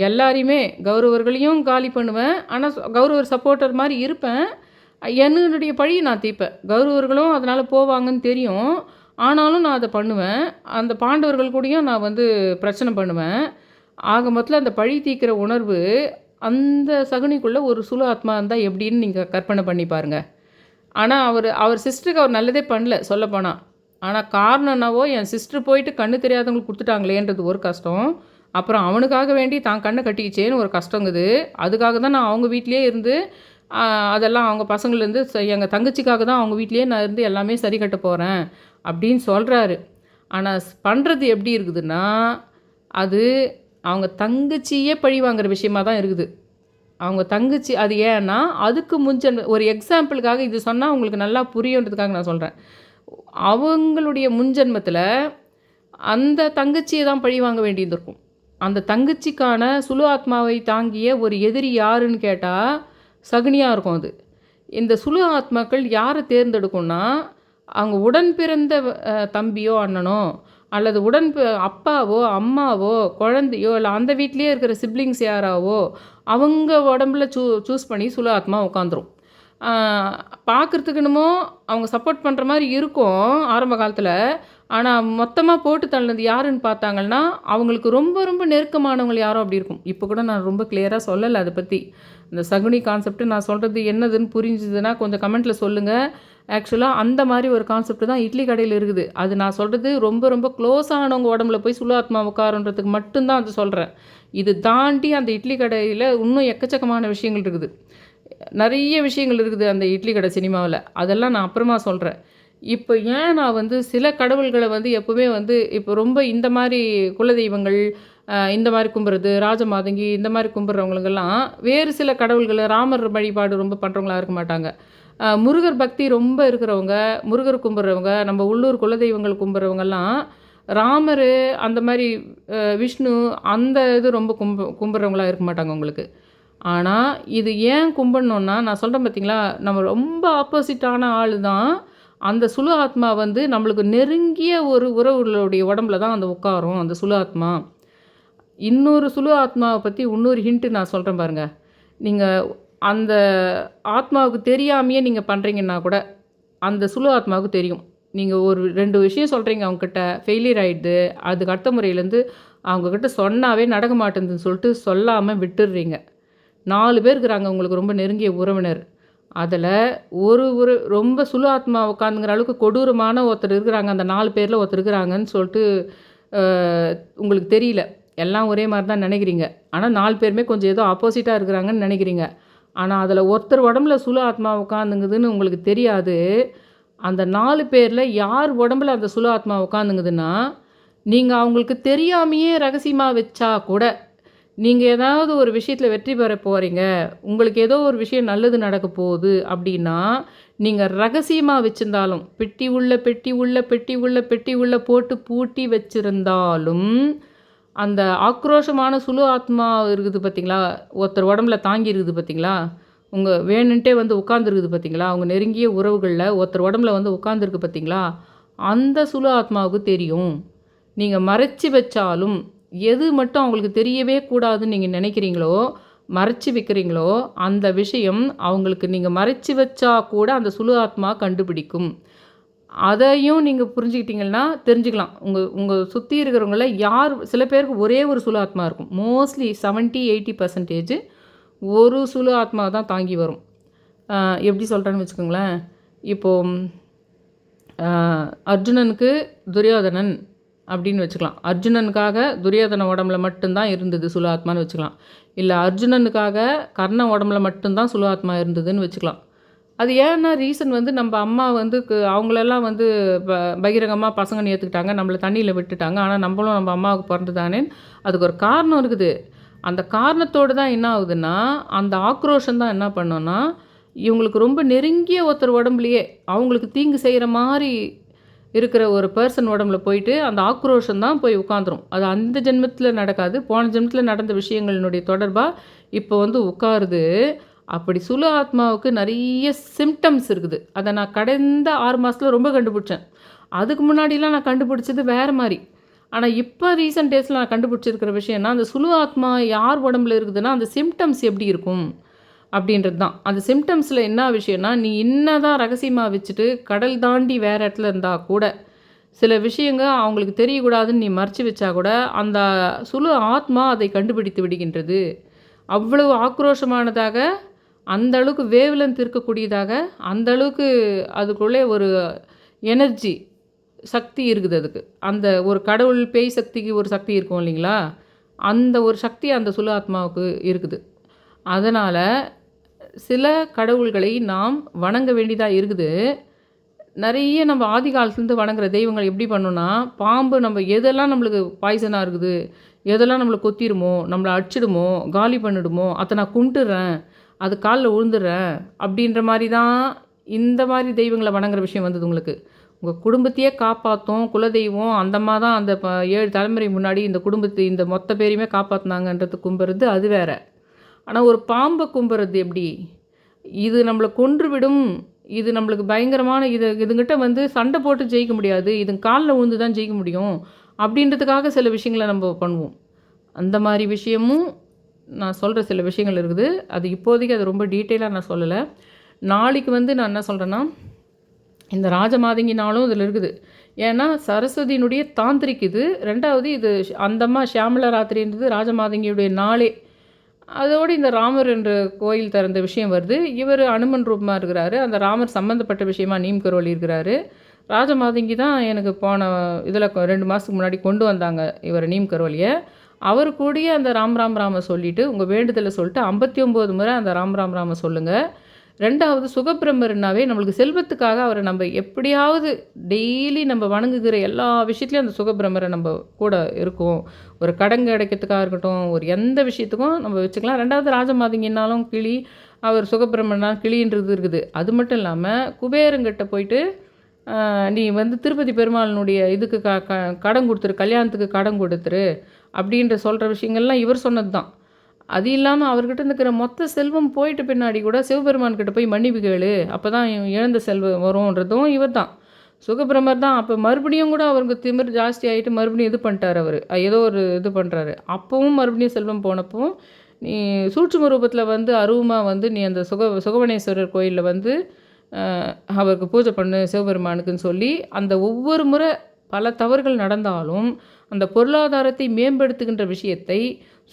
எல்லாரையுமே கௌரவர்களையும் காலி பண்ணுவேன். ஆனா கௌரவர் சப்போர்ட்டர் மாரி இருப்பேன். என்னுடைய பழிய நான் தீர்ப்பேன். கௌரவர்களும் அதனால போவாங்கன்னு தெரியும். ஆனாலும் நான் அத பண்ணுவேன். அந்த பாண்டவர்கள் கூடயும் நான் வந்து பிரச்சனை பண்ணுவேன். ஆக மொத்தத்தில அந்த பழி தீர்க்கிற உணர்வு அந்த சகுனிக்குள்ள ஒரு சுலு ஆத்மா இருந்தா எப்படின்னு நீங்க கற்பனை பண்ணி பாருங்க. ஆனா அவர் சிஸ்டருக்கு அவர் நல்லதே பண்ணல சொல்லப்போனா. ஆனா காரணம் என்னவோ என் சிஸ்டர் போயிட்டு கண்ணு தெரியாதவங்களுக்கு குடுத்துட்டாங்களேன்றது ஒரு கஷ்டம். அப்புறம் அவனுக்காக வேண்டி தான் கண்ண கட்டிக்கிச்சேன்னு ஒரு கஷ்டங்குது. அதுக்காக தான் நான் அவங்க வீட்லயே இருந்து அதெல்லாம் அவங்க பசங்கள்லேருந்து எங்க தங்கச்சிக்காக தான் அவங்க வீட்லயே நான் இருந்து எல்லாமே சரி கட்ட போறேன் அப்படின்னு சொல்றாரு. ஆனா பண்றது எப்படி இருக்குதுன்னா, அது அவங்க தங்கச்சியே பழி வாங்குற விஷயமா தான் இருக்குது. அவங்க தங்கச்சி அது ஏன்னா, அதுக்கு ஒரு எக்ஸாம்பிளுக்காக இது சொன்னா உங்களுக்கு நல்லா புரியுன்றதுக்காக நான் சொல்றேன். அவங்களுடைய முன்ஜென்மத்தில அந்த தங்கச்சிய தான் பழி வாங்க வேண்டியது இருக்கும். அந்த தங்கச்சிக்கான சுலு ஆத்மாவை தாங்கிய ஒரு எதிரி யாருன்னு கேட்டா, சகுனியா இருக்கும் அது. இந்த சுலு ஆத்மாக்கள் யார தேர்ந்தெடுக்கும்னா, அவங்க உடன் பிறந்த தம்பியோ, அண்ணனோ அல்லது அப்பாவோ, அம்மாவோ, குழந்தையோ இல்ல அந்த வீட்லயே இருக்கிற சிப்லிங்ஸ் யாராவோ, அவங்க உடம்புல சூஸ் பண்ணி சுலு ஆத்மா உட்காந்துரும். பார்க்குறதுக்கு என்னமோ அவங்க சப்போர்ட் பண்ணுற மாரி இருக்கும் ஆரம்ப காலத்தில. ஆனா மொத்தமா போட்டு தள்ளினது யாருன்னு பார்த்தாங்கன்னா, அவங்களுக்கு ரொம்ப ரொம்ப நெருக்கமானவங்க யாரோ அப்படி இருக்கும். இப்போ கூட நான் ரொம்ப கிளியரா சொல்லல அத பத்தி. இந்த சகுனி கான்செப்ட் நான் சொல்றது என்னதுன்னு புரிஞ்சுதுன்னா கொஞ்சம் கமெண்ட்ல சொல்லுங்க. ஆக்சுவலா அந்த மாரி ஒரு கான்செப்ட் தான் இட்லி கடையில இருக்குது. அது நான் சொல்றது ரொம்ப ரொம்ப க்ளோஸ் ஆனவங்க உடம்புல போய் சுலு ஆத்மா உட்காருன்றதுக்கு மட்டும் தான் அது சொல்றேன். இது தாண்டி அந்த இட்லி கடையில இன்னும் எக்கச்சக்கமான விஷயங்கள் இருக்குது. நெறைய விஷயங்கள் இருக்குது அந்த இட்லி கடை சினிமாவுல. அதெல்லாம் நான் அப்புறமா சொல்றேன். இப்போ ஏன் நான் வந்து சில கடவுள்களை வந்து எப்பவுமே வந்து இப்போ ரொம்ப இந்த மாதிரி குலதெய்வங்கள் இந்த மாதிரி கும்பிட்றது, ராஜமாதங்கி இந்த மாதிரி கும்பிட்றவங்களுக்கெல்லாம் வேறு சில கடவுள்களை ராமர் வழிபாடு ரொம்ப பண்ணுறவங்களா இருக்க மாட்டாங்க. முருகர் பக்தி ரொம்ப இருக்கிறவங்க, முருகர் கும்பிட்றவங்க, நம்ம உள்ளூர் குலதெய்வங்கள் கும்பிட்றவங்கெல்லாம் ராமர் அந்த மாதிரி விஷ்ணு அந்த இது ரொம்ப கும்பிட்றவங்களா இருக்க மாட்டாங்க உங்களுக்கு. ஆனால் இது ஏன் கும்பிடணுன்னா நான் சொல்கிறேன் பார்த்தீங்களா, நம்ம ரொம்ப ஆப்போசிட்டான ஆள் தான் அந்த சுலு ஆத்மா வந்து நம்மளுக்கு நெருங்கிய ஒரு உறவுகளுடைய உடம்புல தான் அந்த உட்காரும் அந்த சுலு ஆத்மா. இன்னொரு சுலு ஆத்மாவை பற்றி இன்னொரு ஹிண்ட்டு நான் சொல்கிறேன் பாருங்கள். நீங்கள் அந்த ஆத்மாவுக்கு தெரியாமையே நீங்கள் பண்ணுறீங்கன்னா கூட அந்த சுலு ஆத்மாவுக்கு தெரியும். நீங்கள் ஒரு 2 விஷயம் சொல்கிறீங்க அவங்கக்கிட்ட, ஃபெயிலியர் ஆகிடுது, அதுக்கு அடுத்த முறையிலேருந்து அவங்கக்கிட்ட சொன்னாவே நடக்க மாட்டேங்குதுன்னு சொல்லிட்டு சொல்லாமல் விட்டுடுறீங்க. 4 பேர் இருக்கிறாங்க உங்களுக்கு ரொம்ப நெருங்கிய உறவினர். அதில் ஒரு ரொம்ப சுலு ஆத்மா உட்காந்துங்கிற அளவுக்கு கொடூரமான ஒருத்தர் இருக்கிறாங்க. அந்த 4 பேரில் ஒருத்தர் இருக்கிறாங்கன்னு சொல்லிட்டு உங்களுக்கு தெரியல. எல்லாம் ஒரே மாதிரி தான் நினைக்கிறீங்க. ஆனால் 4 பேருமே கொஞ்சம் ஏதோ ஆப்போசிட்டாக இருக்கிறாங்கன்னு நினைக்கிறீங்க. ஆனால் அதில் ஒருத்தர் உடம்புல சுலு ஆத்மா உட்காந்துங்குதுன்னு உங்களுக்கு தெரியாது. அந்த 4 பேரில் யார் உடம்புல அந்த சுலு ஆத்மா உட்காந்துங்குதுன்னா, நீங்கள் அவங்களுக்கு தெரியாமையே ரகசியமாக வச்சா கூட, நீங்கள் ஏதாவது ஒரு விஷயத்தில் வெற்றி பெற போகிறீங்க, உங்களுக்கு ஏதோ ஒரு விஷயம் நல்லது நடக்க போகுது அப்படின்னா, நீங்கள் ரகசியமாக வச்சுருந்தாலும், பெட்டி உள்ள போட்டு பூட்டி வச்சுருந்தாலும், அந்த ஆக்ரோஷமான சுலு ஆத்மா இருக்குது பார்த்தீங்களா, ஒருத்தர் உடம்புல தாங்கி இருக்குது பார்த்தீங்களா, உங்கள் வேணுன்ட்டே வந்து உட்காந்துருக்குது பார்த்தீங்களா, அவங்க நெருங்கிய உறவுகளில் ஒருத்தர் உடம்புல வந்து உட்காந்துருக்கு பார்த்தீங்களா, அந்த சுலு ஆத்மாவுக்கு தெரியும். நீங்கள் மறைச்சி வச்சாலும், எது மட்டும் அவங்களுக்கு தெரியவே கூடாதுன்னு நீங்கள் நினைக்கிறீங்களோ, மறைச்சி வைக்கிறீங்களோ, அந்த விஷயம் அவங்களுக்கு நீங்கள் மறைச்சி வச்சா கூட அந்த சுலு ஆத்மா கண்டுபிடிக்கும். அதையும் நீங்கள் புரிஞ்சுக்கிட்டீங்கன்னா தெரிஞ்சுக்கலாம். உங்கள் சுற்றி இருக்கிறவங்கள யார் சில பேருக்கு ஒரே ஒரு சுலு ஆத்மா இருக்கும். மோஸ்ட்லி 70-80% ஒரு சுலு ஆத்மா தான் தாங்கி வரும். எப்படி சொல்கிறேன்னு வச்சுக்கோங்களேன். இப்போது அர்ஜுனனுக்கு துரியோதனன் அப்படின்னு வச்சுக்கலாம். அர்ஜுனனுக்காக துரியோதன உடம்புல மட்டும்தான் இருந்தது சுலு ஆத்மான்னு வச்சுக்கலாம். இல்லை அர்ஜுனனுக்காக கர்ண உடம்புல மட்டும்தான் சுலு ஆத்மா இருந்ததுன்னு வச்சுக்கலாம். அது ஏன்னா ரீசன் வந்து நம்ம அம்மா வந்து அவங்களெல்லாம் வந்து பகிரங்கமாக பசங்கன்னு ஏற்றுக்கிட்டாங்க, நம்மளை தண்ணியில் விட்டுட்டாங்க. ஆனால் நம்மளும் நம்ம அம்மாவுக்கு பிறந்துதானே, அதுக்கு ஒரு காரணம் இருக்குது. அந்த காரணத்தோடு தான் என்ன ஆகுதுன்னா, அந்த ஆக்ரோஷம் தான் என்ன பண்ணோன்னா, இவங்களுக்கு ரொம்ப நெருங்கிய ஒருத்தர் உடம்புலையே அவங்களுக்கு தீங்கு செய்கிற மாதிரி இருக்கிற ஒரு பர்சன் உடம்புல போயிட்டு அந்த ஆக்ரோஷம் தான் போய் உட்காந்துரும். அது அந்த ஜென்மத்தில் நடக்காது, போன ஜென்மத்தில் நடந்த விஷயங்களினுடைய தொடர்பாக இப்போ வந்து உட்காருது. அப்படி சுலு ஆத்மாவுக்கு நிறைய சிம்டம்ஸ் இருக்குது. அதை நான் கடந்த 6 மாதத்தில் ரொம்ப கண்டுபிடிச்சேன். அதுக்கு முன்னாடிலாம் நான் கண்டுபிடிச்சது வேறு மாதிரி. ஆனால் இப்போ ரீசெண்ட் டேஸில் நான் கண்டுபிடிச்சிருக்கிற விஷயம்னா, அந்த சுலு ஆத்மா யார் உடம்புல இருக்குதுன்னா அந்த சிம்டம்ஸ் எப்படி இருக்கும் அப்படின்றது தான். அந்த சிம்டம்ஸில் என்ன விஷயம்னா, நீ என்னதான் ரகசியமாக வச்சுட்டு கடல் தாண்டி வேறு இடத்துல இருந்தால் கூட சில விஷயங்கள் அவங்களுக்கு தெரியக்கூடாதுன்னு நீ மறைச்சி வச்சா கூட அந்த சுலு ஆத்மா அதை கண்டுபிடித்து விடுகின்றது. அவ்வளவு ஆக்ரோஷமானதாக, அந்த அளவுக்கு வேவ்லென்த் இருக்கக்கூடியதாக, அந்த அளவுக்கு அதுக்குள்ளே ஒரு எனர்ஜி சக்தி இருக்குது அதுக்கு. அந்த ஒரு கடவுள் பேய் சக்திக்கு ஒரு சக்தி இருக்கும் இல்லைங்களா, அந்த ஒரு சக்தி அந்த சுலு ஆத்மாவுக்கு இருக்குது. அதனால் சில கடவுள்களை நாம் வணங்க வேண்டியதாக இருக்குது. நிறைய நம்ம ஆதி காலத்துலேருந்து வணங்குற தெய்வங்கள் எப்படி பண்ணோன்னா, பாம்பு நம்ம எதெல்லாம் நம்மளுக்கு பாய்சனாக இருக்குது, எதெல்லாம் நம்மளை கொத்திடுமோ, நம்மளை அடிச்சிடுமோ, காலி பண்ணிடுமோ, அதை நான் கும்பிட்டுறேன், அது காலில் விழுந்துடுறேன் அப்படின்ற மாதிரி தான் இந்த மாதிரி தெய்வங்களை வணங்குற விஷயம் வந்தது உங்களுக்கு. உங்கள் குடும்பத்தையே காப்பாற்றும் குலதெய்வம் அந்த மாதிரி தான் அந்த 7 தலைமுறை முன்னாடி இந்த குடும்பத்தை இந்த மொத்த பேரையுமே காப்பாற்றினாங்கன்றது கும்புறது அது வேறு. ஆனால் ஒரு பாம்பை கும்புறது எப்படி, இது நம்மளை கொன்றுவிடும், இது நம்மளுக்கு பயங்கரமான, இதுங்கிட்ட வந்து சண்டை போட்டு ஜெயிக்க முடியாது, இது காலில் விழுந்து தான் ஜெயிக்க முடியும் அப்படின்றதுக்காக சில விஷயங்களை நம்ம பண்ணுவோம். அந்த மாதிரி விஷயமும் நான் சொல்கிற சில விஷயங்கள் இருக்குது. அது இப்போதைக்கு அது ரொம்ப டீட்டெயிலாக நான் சொல்லலை. நாளைக்கு வந்து நான் என்ன சொல்கிறேன்னா, இந்த ராஜமாதங்கி நாளும் இதில் இருக்குது. ஏன்னா சரஸ்வதியினுடைய தாந்திரிக் இது. 2வது இது அந்தம்மா ஷியாமலா ராத்திரின்றது ராஜமாதங்கியுடைய நாளே. அதோடு இந்த ராமர் என்ற கோயில் திறந்த விஷயம் வருது. இவர் அனுமன் ரூபமாக இருக்கிறாரு. அந்த ராமர் சம்மந்தப்பட்ட விஷயமா நீம் கரோலி இருக்கிறாரு. ராஜமாதங்கி தான் எனக்கு போன இதில் 2 மாதத்துக்கு முன்னாடி கொண்டு வந்தாங்க இவர் நீம் கரோலியை. அவர் கூடிய அந்த ராம் ராம் ராம சொல்லிவிட்டு உங்கள் வேண்டுதலை சொல்லிட்டு 59 முறை அந்த ராம் ராம் ராம சொல்லுங்கள். 2வது சுகப்பிரமர்னாவே நம்மளுக்கு செல்வத்துக்காக அவரை நம்ம எப்படியாவது டெய்லி நம்ம வணங்குகிற எல்லா விஷயத்துலையும் அந்த சுகப்பிரமரை நம்ம கூட இருக்கும். ஒரு கடன் கிடைக்கிறதுக்காக இருக்கட்டும், ஒரு எந்த விஷயத்துக்கும் நம்ம வச்சுக்கலாம். 2வது ராஜமாதங்கினாலும் கிளி, அவர் சுகப்பிரமர்னா கிளின்றது இருக்குது. அது மட்டும் இல்லாமல் குபேரங்கிட்ட போயிட்டு நீ வந்து திருப்பதி பெருமாளினுடைய இதுக்கு கடன் கொடுத்துரு, கல்யாணத்துக்கு கடன் கொடுத்துரு அப்படின்ற சொல்கிற விஷயங்கள்லாம் இவர் சொன்னது தான். அது இல்லாமல் அவர்கிட்ட இருக்கிற மொத்த செல்வம் போயிட்டு பின்னாடி கூட சிவபெருமான்கிட்ட போய் மன்னிப்பு கேளு, அப்போ தான் இழந்த செல்வம் வரும்ன்றதும் இவர் தான். சுகபிரமர் தான். அப்போ மறுபடியும் கூட அவருக்கு திமிர் ஜாஸ்தி ஆகிட்டு மறுபடியும் இது பண்ணிட்டார் அவர். ஏதோ ஒரு இது பண்ணுறாரு. அப்போவும் மறுபடியும் செல்வம் போனப்போ நீ சூட்சும ரூபத்தில் வந்து அருவமாக வந்து நீ அந்த சுகவனேஸ்வரர் கோயிலில் வந்து அவருக்கு பூஜை பண்ணு சிவபெருமானுக்குன்னு சொல்லி அந்த ஒவ்வொரு முறை பல தவறுகள் நடந்தாலும் அந்த பொருளாதாரத்தை மேம்படுத்துகின்ற விஷயத்தை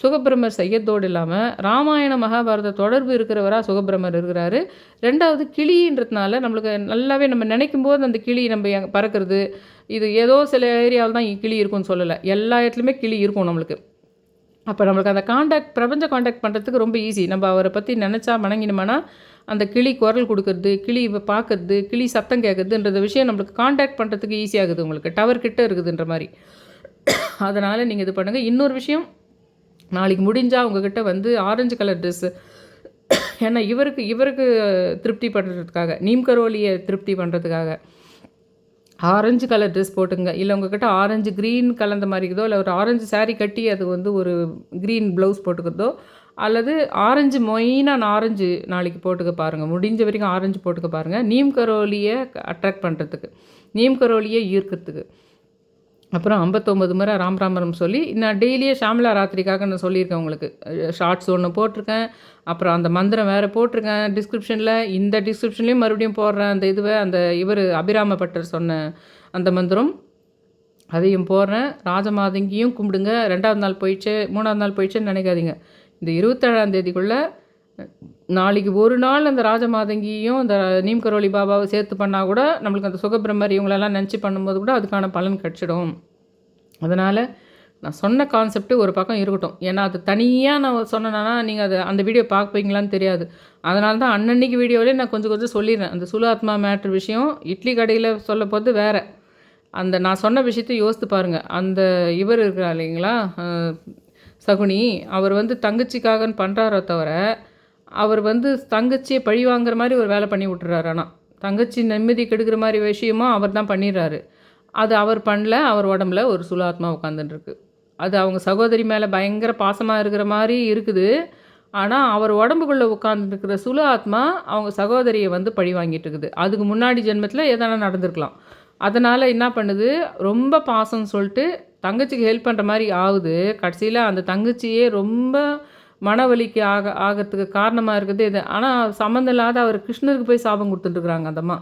சுகபிரமர் செய்யத்தோடு இல்லாமல் ராமாயண மகாபாரத தொடர்பு இருக்கிறவராக சுகபிரமர் இருக்கிறாரு. 2வது கிளின்றதுனால நம்மளுக்கு நல்லாவே நம்ம நினைக்கும் போது அந்த கிளி நம்ம பறக்கிறது, இது ஏதோ சில ஏரியாவில் தான் கிளி இருக்கும்னு சொல்லலை, எல்லா இடத்துலையுமே கிளி இருக்கும் நம்மளுக்கு. அப்போ நம்மளுக்கு அந்த பிரபஞ்ச காண்டாக்ட் பண்ணுறதுக்கு ரொம்ப ஈஸி. நம்ம அவரை பற்றி நினச்சா வணங்கினோம்னா அந்த கிளி குரல் கொடுக்கறது, கிளி பார்க்கறது, கிளி சத்தம் கேட்குறதுன்ற விஷயம் நம்மளுக்கு காண்டாக்ட் பண்ணுறதுக்கு ஈஸியாகுது. உங்களுக்கு டவர் கிட்ட இருக்குதுன்ற மாதிரி. அதனால் நீங்கள் இது பண்ணுங்கள். இன்னொரு விஷயம், நாளைக்கு முடிஞ்சால் உங்ககிட்ட வந்து ஆரஞ்சு கலர் ட்ரெஸ்ஸு, ஏன்னா இவருக்கு திருப்தி பண்ணுறதுக்காக, நீம் கரோலியை திருப்தி பண்ணுறதுக்காக ஆரஞ்சு கலர் ட்ரெஸ் போட்டுங்க. இல்லை உங்கள்கிட்ட ஆரஞ்சு க்ரீன் கலந்த மாதிரி இருக்குதோ, இல்லை ஒரு ஆரஞ்சு சாரீ கட்டி அது வந்து ஒரு க்ரீன் ப்ளவுஸ் போட்டுக்கிறதோ, அல்லது ஆரஞ்சு மொயினான ஆரஞ்சு நாளைக்கு போட்டுக்க பாருங்கள். முடிஞ்ச வரைக்கும் ஆரஞ்சு போட்டுக்க பாருங்கள். நீம் கரோலியை அட்ராக்ட் பண்ணுறதுக்கு, நீம் கரோலியை ஈர்க்கிறதுக்கு. அப்புறம் 59 முறை ராம் ராமரம் சொல்லி நான் டெய்லியே ஷாமலா ராத்திரிக்காக நான் சொல்லியிருக்கேன் உங்களுக்கு. ஷார்ட்ஸ் ஒன்று போட்டிருக்கேன், அப்புறம் அந்த மந்திரம் வேறு போட்டிருக்கேன் டிஸ்கிரிப்ஷனில். இந்த டிஸ்கிரிப்ஷன்லேயும் மறுபடியும் போடுறேன் அந்த இதுவை, அந்த இவர் அபிராம பட்டர் சொன்ன அந்த மந்திரம் அதையும் போடுறேன். ராஜமாதங்கியும் கும்பிடுங்க. 2வது நாள் போயிடுச்சு, 3வது நாள் போயிடுச்சுன்னு நினைக்காதீங்க. இந்த 27ஆம் தேதிக்குள்ளே நாளைக்கு ஒரு நாள் அந்த ராஜமாதங்கியும் அந்த நீம் கரோலி பாபாவை சேர்த்து பண்ணால் கூட நம்மளுக்கு அந்த சுகபிரமர் இவங்களெல்லாம் நினச்சி பண்ணும்போது கூட அதுக்கான பலன் கிடச்சிடும். அதனால் நான் சொன்ன கான்செப்ட்டு ஒரு பக்கம் இருக்கட்டும். ஏன்னா அது தனியாக நான் சொன்னேன்னா நீங்கள் அந்த வீடியோ பார்ப்பீங்களான்னு தெரியாது. அதனால தான் அன்னன்னைக்கு வீடியோவிலே நான் கொஞ்சம் சொல்லிடுறேன். அந்த சுலாத்மா மேட்ரு விஷயம் இட்லி கடையில் சொல்ல போது வேறு. அந்த நான் சொன்ன விஷயத்தை யோசித்து பாருங்கள். அந்த இவர் இருக்கிறார் இல்லைங்களா, சகுனி, அவர் வந்து தங்கச்சிக்காகன்னு பண்ணுறாரோ தவிர அவர் வந்து தங்கச்சியை பழி வாங்குற மாதிரி ஒரு வேலை பண்ணி விட்டுறாரு. ஆனால் தங்கச்சி நிம்மதி கெடுக்கிற மாதிரி விஷயமும் அவர் தான் பண்ணிடுறாரு. அது அவர் பண்ணல. அவர் உடம்புல ஒரு சுலாத்மா உட்காந்துட்டுருக்கு. அது அவங்க சகோதரி மேலே பயங்கர பாசமாக இருக்கிற மாதிரி இருக்குது. ஆனால் அவர் உடம்புக்குள்ளே உட்காந்துருக்கிற சுல ஆத்மா அவங்க சகோதரியை வந்து பழி வாங்கிட்டு இருக்குது. அதுக்கு முன்னாடி ஜென்மத்தில் எதனா நடந்திருக்கலாம். அதனால் என்ன பண்ணுது, ரொம்ப பாசம்னு சொல்லிட்டு தங்கச்சிக்கு ஹெல்ப் பண்ணுற மாதிரி ஆகுது. கடைசியில் அந்த தங்கச்சியே ரொம்ப மனவலிக்கு ஆகிறதுக்கு காரணமாக இருக்குது இது. ஆனால் சம்மந்தம் இல்லாத அவர் கிருஷ்ணருக்கு போய் சாபம் கொடுத்துட்டுருக்குறாங்க அந்தம்மா.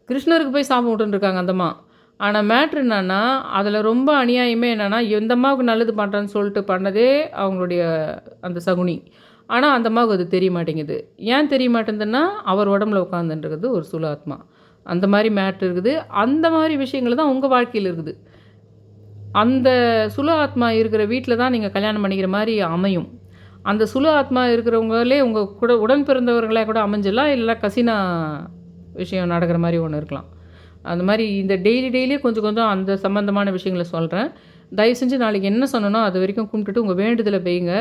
கிருஷ்ணருக்கு போய் சாபம் விட்டுருக்காங்க அந்தம்மா. ஆனால் மேட்ரு என்னென்னா, அதில் ரொம்ப அநியாயமே என்னென்னா, எந்த அம்மாவுக்கு நல்லது பண்ணுறேன்னு சொல்லிட்டு பண்ணதே அவங்களுடைய அந்த சகுனி. ஆனால் அந்த அம்மாவுக்கு அது தெரிய மாட்டேங்குது. ஏன் தெரிய மாட்டேங்குதுன்னா, அவர் உடம்புல உட்காந்துன்றது ஒரு சுலாத்மா. அந்த மாதிரி மேட்ரு இருக்குது. அந்த மாதிரி விஷயங்கள் தான் உங்கள் வாழ்க்கையில் இருக்குது. அந்த சுல ஆத்மா இருக்கிற வீட்டில் தான் நீங்கள் கல்யாணம் பண்ணிக்கிற மாதிரி அமையும். அந்த சுல ஆத்மா இருக்கிறவங்களே உங்கள் கூட உடன் பிறந்தவர்களே கூட அமைஞ்சிடலாம். இல்லை கசினா விஷயம் நடக்கிற மாதிரி ஒன்று இருக்கலாம். அந்த மாதிரி இந்த டெய்லியே கொஞ்சம் அந்த சம்மந்தமான விஷயங்களை சொல்கிறேன். தயவு செஞ்சு நாளைக்கு என்ன சொன்னனோ அது வரைக்கும் கும்பிட்டுட்டு உங்கள் வேண்டுதலை வைங்க.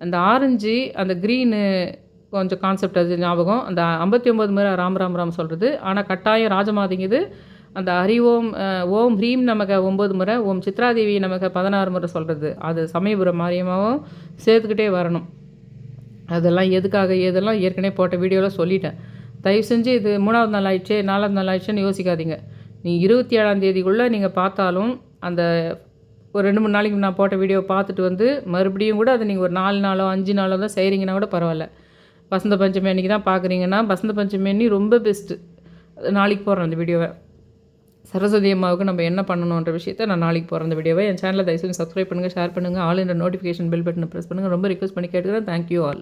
அந்த ஆரஞ்சு அந்த க்ரீனு கொஞ்சம் கான்செப்ட் அது ஞாபகம். அந்த 59 முறை ராம் ராம் ராம் சொல்கிறது. ஆனால் கட்டாயம் ராஜமாதிங்குது அந்த ஹரி ஓம் ஹ்ரீம் நமக்கு 9 முறை, ஓம் சித்ராதேவி நமக்கு 16 முறை சொல்கிறது. அது சமயபுரம் மாரியமாகவும் சேர்த்துக்கிட்டே வரணும். அதெல்லாம் எதுக்காக ஏதெல்லாம் ஏற்கனவே போட்ட வீடியோவில் சொல்லிட்டேன். தயவு செஞ்சு இது 3வது நாள் ஆயிடுச்சு 4வது நாள் ஆயிடுச்சுன்னு யோசிக்காதீங்க. நீ 27ஆம் தேதிக்குள்ளே நீங்கள் பார்த்தாலும் அந்த ஒரு 2-3 நாளைக்கு நான் போட்ட வீடியோவை பார்த்துட்டு வந்து மறுபடியும் கூட அதை நீங்கள் ஒரு 4 நாளோ 5 நாளோ தான் செய்கிறீங்கன்னா கூட பரவாயில்ல. வசந்த பஞ்சமி அன்றைக்கி தான் பார்க்குறீங்கன்னா வசந்த பஞ்சமி அன்னி ரொம்ப பெஸ்ட்டு. நாளைக்கு போடுறேன் அந்த வீடியோவை. சரஸ்வதி அம்மாவுக்கு நம்ம என்ன பண்ணணுன்ற விஷயத்தை நான் நாளைக்கு போகிற அந்த வீடியோவை என் சேனலில் தயவுசெய்து சப்ஸ்கிரைப் பண்ணுங்கள், ஷேர் பண்ணுங்கள், ஆல் என்ற நோட்டிஃபிகேஷன் பெல் பட்டனை ப்ரெஸ் பண்ணுங்கள். ரொம்ப ரிக்வெஸ்ட் பண்ணி கேட்டுக்கிறேன். Thank you all.